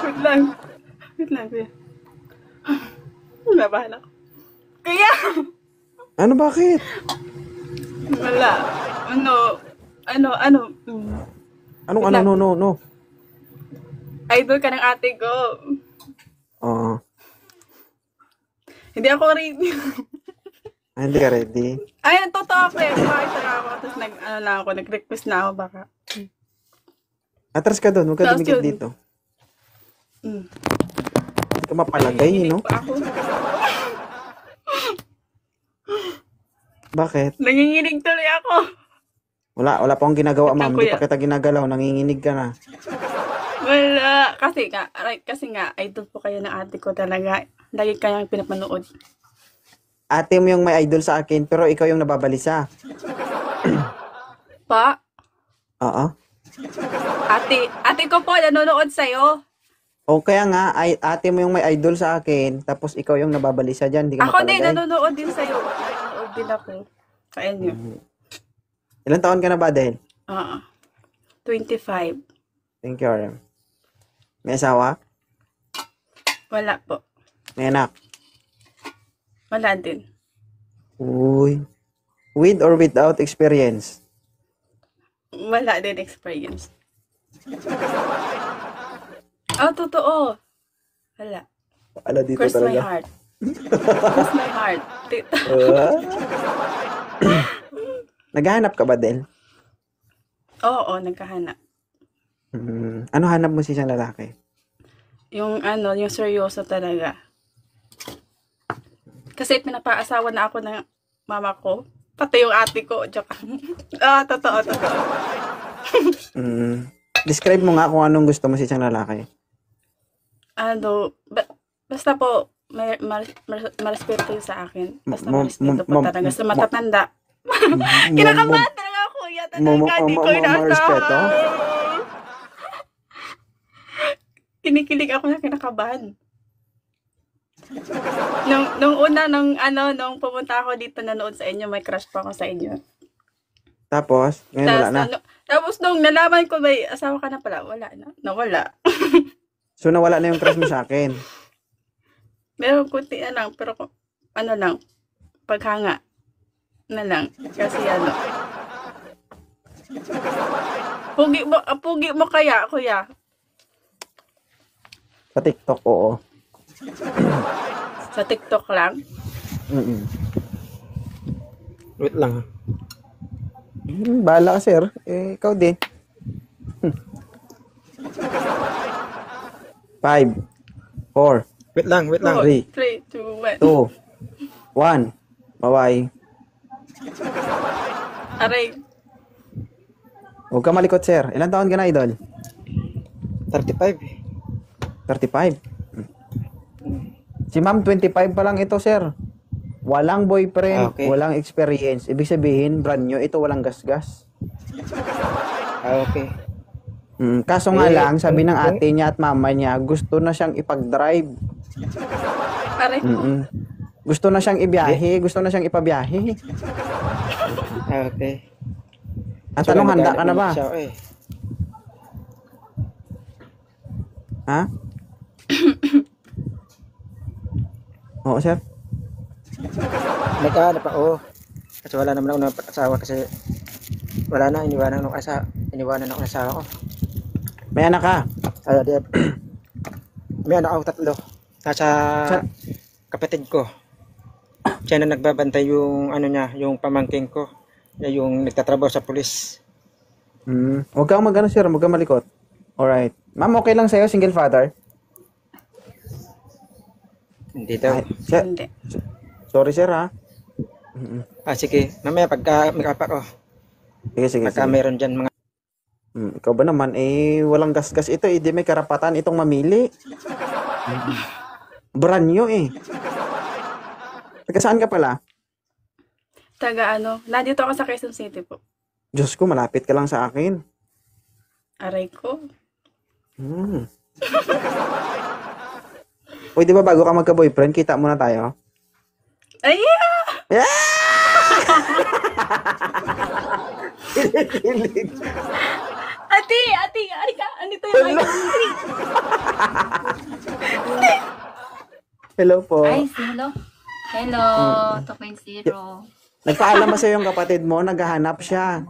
Wait lang. Wait lang, kuya. Nabahan ako. Kuya! Ano, bakit? Wala. Ano? Anong Wait lang. no? Idol ka ng ate ko. Oo. Hindi ako ready. Hindi ka ready. Ay, totoo ako eh. Kumakita na ako. Tapos nag-request na ako baka. Atras ka doon, huwag ka Tapos dumikit yun. dito. Mm. Hindi ka mapalagay, no? Pa ako. Bakit? Nanginginig tuloy ako. Wala pa akong ginagawa, Wait lang, ma'am. Hindi kuya. pa kita ginagalaw, nanginginig ka na. Wala. Kasi nga, idol po kayo ng ate ko talaga. Lagi kayang pinapanood. Ate mo yung may idol sa akin, pero ikaw yung nababalisa. Pa, Oo. ate ko po nanonood sa'yo. O kaya nga, ate mo yung may idol sa akin, tapos ikaw yung nababalisa dyan, hindi ka Ako din, mapalagay. nanonood din sa'yo. Nanonood din ako. Sa inyo. Ilan taon ka na ba, Del? 25. Thank you, RM. May asawa? Wala po. May anak? Wala din. Uy. With or without experience? Wala din experience. Totoo. Wala. Ala dito Cross my talaga. heart. Cross my heart. Tita. Naghahanap ka ba, Del? Oo, nagkahanap. Ano hanap mo si isang lalaki? Yung seryoso talaga. Kasi pinapaasawa na ako ng mama ko. Pati yung ate ko. Joke. Totoo. Describe mo nga kung anong gusto mo si isang lalaki. Basta po, marespeto yung sa akin. Basta marespeto po talaga. Sa matatanda. Kinakabahan talaga ako. Hindi ko Respeto? Kinikilig ako na kinakabahan. Nung pumunta ako dito nanood sa inyo, may crush pa ako sa inyo. Tapos, ngayon wala na. Tapos nung nalaman ko may asawa ka na pala, wala na. Nawala. So, nawala na yung crush mo sa akin. Meron kunti na lang, pero paghanga na lang. Kasi pugi mo kaya, kuya. Sa TikTok, oo. Sa TikTok lang? Wait lang. Bahala ka, sir. Ikaw din. 5, 4, Wait lang. 3, 3, 2, 1. 2, 1. Bye-bye. Aray. Huwag ka malikot, sir. Ilan taon ka na, idol? 35. 35. Si ma'am, 25 pa lang ito, sir. Walang boyfriend, Okay. walang experience. Ibig sabihin, brand new, ito walang gasgas. Okay. Kaso nga lang, sabi ng ate niya at mama niya, gusto na siyang ipag-drive. Aray. Gusto na siyang ibiyahe, gusto na siyang ipabiyahe. Okay. Ang tanong, handa ka na ba? Siya, Ha? Oo, sir. Nagkahanap ako. Kasi wala naman ako ng asawa kasi wala na, iniwanan ako ng asawa ko. May anak ka? May anak ako 3. Nasa kapatid ko. Siya na nagbabantay yung yung pamangking ko. Yung nagtatrabaho sa pulis. Huwag kang mag-ano, sir. Huwag kang malikot. Alright. Ma'am, okay lang sa'yo, single father? Hindi daw. Sir, Hindi. sorry, sir, ha? Sige. Mamaya pagka makapa ko. Sige. Pagka meron dyan mga... Ikaw ba naman, walang gasgas ito, di may karapatan itong mamili. Brand new, Taga saan ka pala? Nandito ako sa Quezon City po. Diyos ko, malapit ka lang sa akin. Aray ko. Uy, di ba bago ka magka-boyfriend, kita muna tayo? Ay! At Hello po. Ay, hello. Hello, 2.0. Nagpaalam ba sa'yo yung kapatid mo? Naghahanap siya.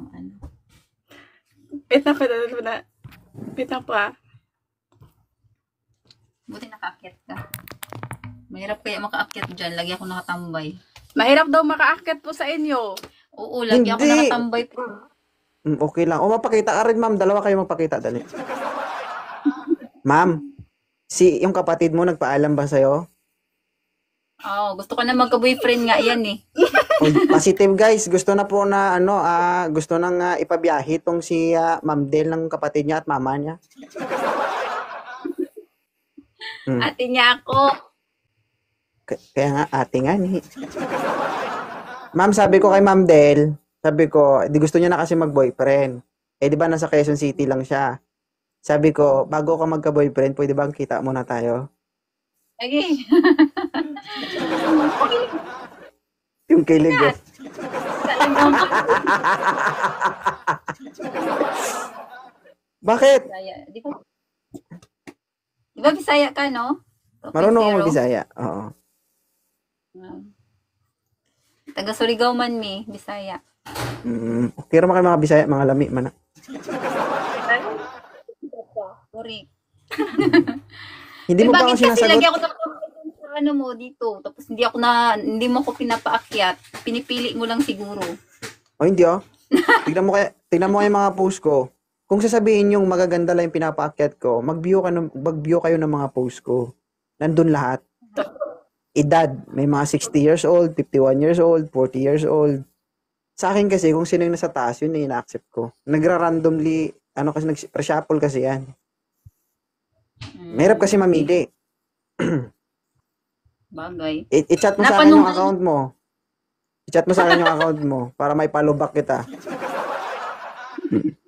Wait na. Wait na pa. Buti nakaakyat ka. Mahirap kaya makaakyat dyan. Lagi ako nakatambay. Mahirap daw makaakyat po sa inyo. Oo, lagi ako Hindi. nakatambay po. Okay lang. O, mapakita ka rin, ma'am. Dalawa kayo magpakita. Dali. Ma'am, yung kapatid mo nagpaalam ba sa'yo? Oo, gusto ko na magka-boyfriend nga yan eh. O, positive guys. Gusto na po na, gusto nang ipabiyahe tong si Ma'am Del ng kapatid niya at mama niya. Ate niya ako. Kaya nga, ate nga ni. Ma'am, sabi ko kay Ma'am Del, sabi ko, di gusto niya na kasi mag-boyfriend. Eh, di ba nasa Quezon City lang siya? Sabi ko, bago ka magka-boyfriend, pwede ba kita muna tayo? Okay. Yung kilig eh. Bakit? Bisaya. Di ba Bisaya ka, no? 2.0. Marunong ako mag-Bisaya. Oo. Taga Surigao man mi, Bisaya. Okay naman kayo mga Bisaya, mga lami man. Sorry. Hindi mo Eh, ba ako bakit kasi sinasagot? lagi ako sa ano mo dito, tapos hindi mo ako pinapaakyat. Pinipili mo lang siguro. O hindi oh. Tignan mo kaya yung mga post ko. Kung sasabihin yung magaganda lang yung pinapaakyat ko, mag-view kayo ng mga post ko. Nandun lahat. Edad, may mga 60 years old, 51 years old, 40 years old. Sa akin kasi, kung sino yung nasa taas, yun yung ina-accept ko. Nagra-randomly, kasi nag-reshuffle kasi yan. Mahirap kasi mamili. Bagay. I-chat mo sa akin yung account mo. I-chat mo sa akin yung account mo para may follow back kita.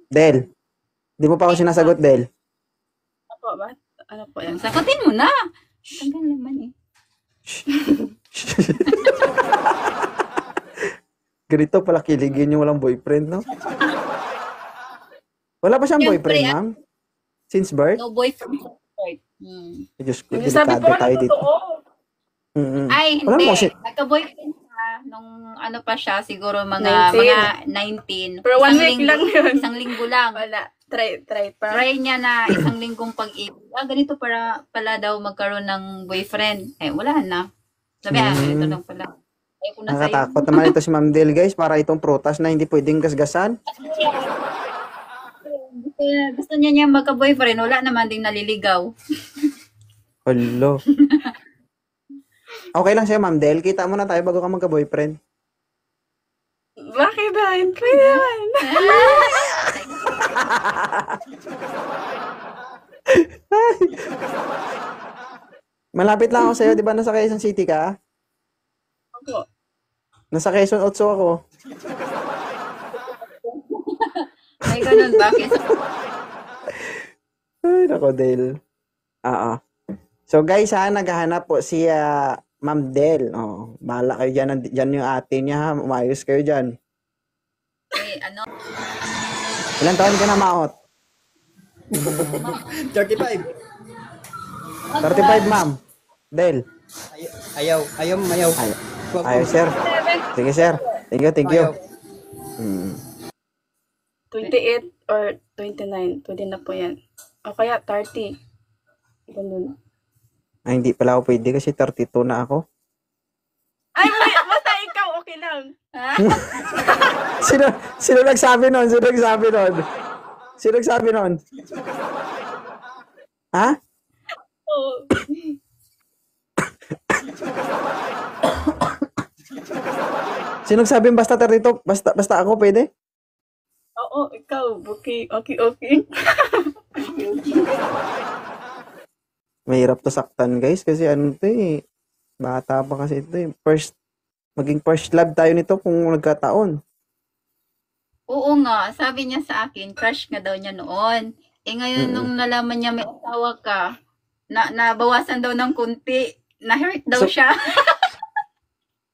Del, di mo pa ako sinasagot, Del. Ako ba? Ano po yan? Sagutin mo na. Tagal naman eh. Ganito pala kiligin yung walang boyfriend, no? Wala pa siyang Siyempre, boyfriend, ma'am? Since birth? No boyfriend. Diyos ko, Yung sabi delikado ko, tayo ano dito. totoo? Ay, Wala hindi. mo kasi- Nagka-boyfriend siya nung ano pa siya, siguro mga 19. Pero 1 week lang yun. Isang linggo lang. Wala. Try pa. Try niya na isang linggong pag-ibig. Ganito pala daw magkaroon ng boyfriend. Eh, wala na. Sabi, ganito lang pala. Ayaw ko na sa'yo. Nakatakot naman ito si Ma'am Del, guys. Para itong prutas na hindi pwedeng gasgasan. Gusto niya magka-boyfriend. Wala naman ding naliligaw. Hello. Okay lang sa'yo, Ma'am Del. Kita mo na tayo bago ka magka-boyfriend. Bakit ba? Pwede naman. Malapit lang ako sa'yo. Di ba nasa Quezon City ka? Opo. Nasa Quezon 8 ako. Ay, ganun ba? Ay, nako, Del. Oo. So, guys, naghahanap po si Ma'am Del. Oh, bahala kayo dyan. Dyan yung ate niya, ha? Umayos kayo dyan. Eh, ano? Ilan taon ka na, Maot? 35. 35, Ma'am. Del. Ayaw. Ayaw, sir. Sige, sir. Thank you. Ayaw. 28 or 29. Pwede na po yan. O kaya 30. Ganun. Ay, hindi pala ako pwede kasi 32 na ako. Ay, basta ikaw, okay lang. Sino nagsabi nun? Sino nagsabi nun? Ha? Oo. Sino nagsabi basta 32? Basta ako pwede? Oo, ikaw. Okay. Mahirap to saktan, guys, kasi bata pa kasi ito eh. Maging first love tayo nito kung nagkataon. Oo nga, sabi niya sa akin, crush nga daw niya noon. Eh ngayon nung nalaman niya may asawa ka, nabawasan daw ng kunti, na-hurt daw siya.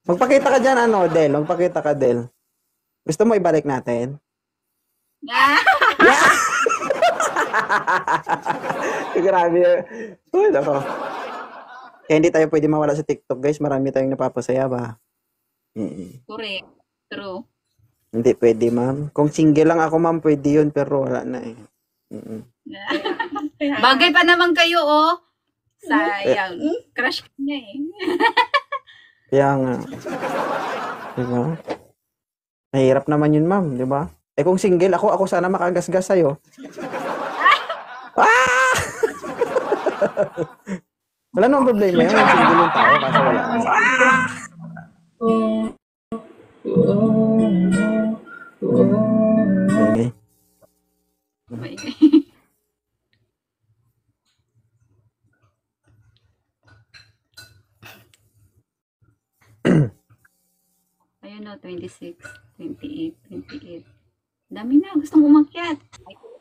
Magpakita ka dyan, Del. Magpakita ka, Del. Gusto mo ibalik natin? Grabe. Uy, nako. Kaya hindi tayo pwede mawala sa TikTok, guys. Marami tayong napapasaya ba? Correct. True. Hindi pwede, ma'am. Kung single lang ako, ma'am, pwede yun. Pero wala na eh. Bagay pa naman kayo, oh. Sayang. Crush ko niya eh. Kaya nga. Diba? Mahirap naman yun, ma'am. Diba? Eh kung single ako sana makagasgas sa'yo. Ah! Wala namang problema yun. Yung single yung tao kasi wala. Okay. Ayun na, 26, 28, 28. Dami na, gustong umakyat.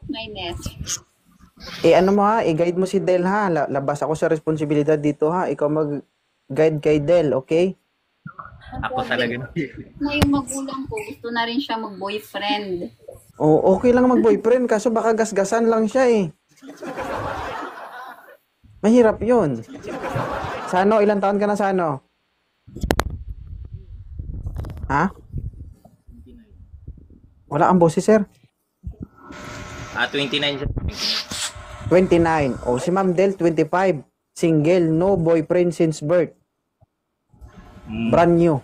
My nest. Ano mo ha, i-guide mo si Del ha. Labas ako sa responsibilidad dito ha. Ikaw mag-guide kay Del, okay? Ako talaga. Na yung magulang ko, gusto na rin siya mag-boyfriend. Oh, okay lang mag-boyfriend kaso baka gasgasan lang siya eh. Mahirap yun. Sano, ilang taon ka na Sano? Ha? Wala kang boses, sir. 29 siya. 29. Oh, si Ma'am Del, 25. Single, no boyfriend since birth. Brand new.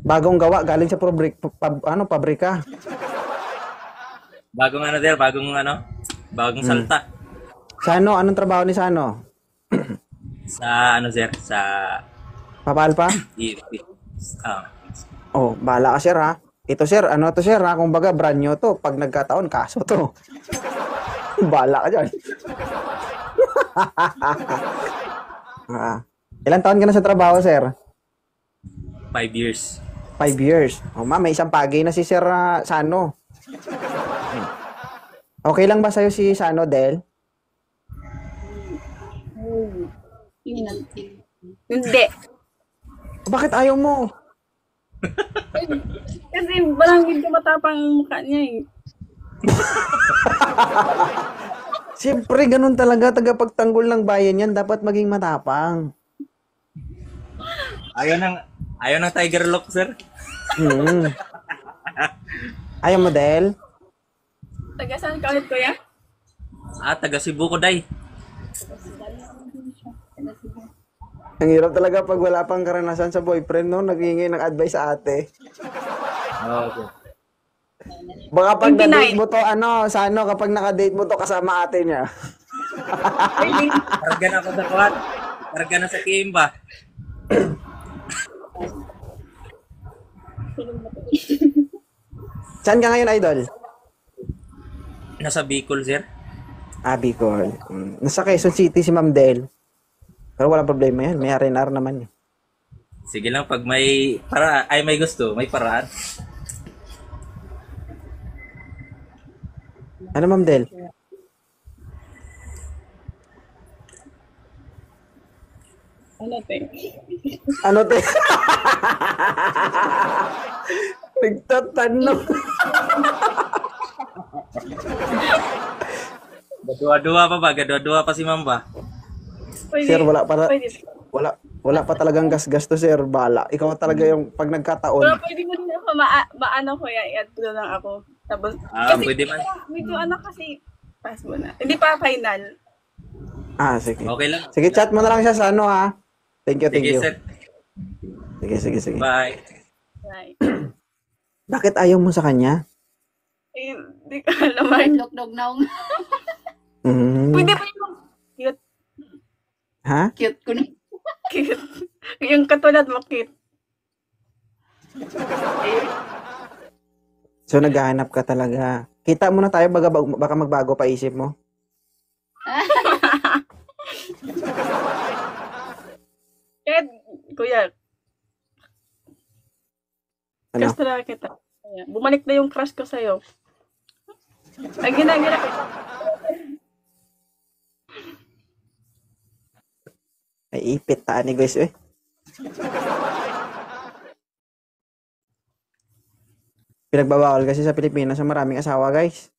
Bagong gawa, galing sa pabrika. Bagong ano there, bagong salta. Sano, anong trabaho ni Sano? Sa ano sir, sa Papalpa? Oh, bahala ka sir ha. Ito sir, ano to sir ha? Kung baga brand new to. Pag nagkataon, kaso to. Bahala ka dyan. Ilang taon ka na sa trabaho sir? 5 years. 5 years. Oh ma'am, may isang pagi na si Sir Sano. Okay lang ba sa'yo si Sano, Del? Hindi. Bakit ayaw mo? Kasi balangin ko matapang yung mukha niya eh. Siyempre, ganun talaga. Tagapagtanggol ng bayan yan. Dapat maging matapang. Ayaw ng tiger look, sir. Ayaw mo, Del? Taga saan ka ulit, kuya? Taga Cebu ko, day. Ang hirap talaga pag wala pang karanasan sa boyfriend, no? Naghingi ng advice sa ate. Okay. Baka pag 29. na-date mo to, Sano, kapag naka-date mo to kasama ate niya. Karga na ako sa kuwan. Karga na sa Kimba. Saan ka ngayon, idol? Nasa Bicol, sir. Bicol. Nasa Quezon City si Ma'am Del. Pero walang problema yan. May R&R naman. Sige lang, pag may may gusto, may paraan. Ano, Ma'am Del? Ano, te? Ano, te? Nagtatanong. Gadua-dua pa ba? Gadua-dua pa si Ma'am ba? Pwede. Sir, wala Pwede. wala pa talagang gas-gas to, sir. Bala. Ikaw talaga yung pag nagkataon. Pero pwede mo din ako maano ko yan. I-add ko lang ako. Tapos, Pwede man. medyo anak kasi, pass mo na. Hindi pa final. Sige. Okay lang. Sige, chat mo na lang siya sa ano, ha? Thank you. Sige, sir. Sige. Bye. Right. Bakit ayaw mo sa kanya? Eh, hindi ko alam. Mark. Lokdog na akong Pwede pa yung cute. Ha? cute ko na. Cute. Yung katulad mo, cute. So, naghahanap ka talaga. Kita mo na tayo, baka magbago pa isip mo. Kahit, kuya, Ano? crush talaga kita. Bumalik na yung crush ko sa'yo. Ay, ginagina ko. Ay, ipit taan ni guys, eh. Pinagbabawal kasi sa Pilipinas sa maraming asawa, guys.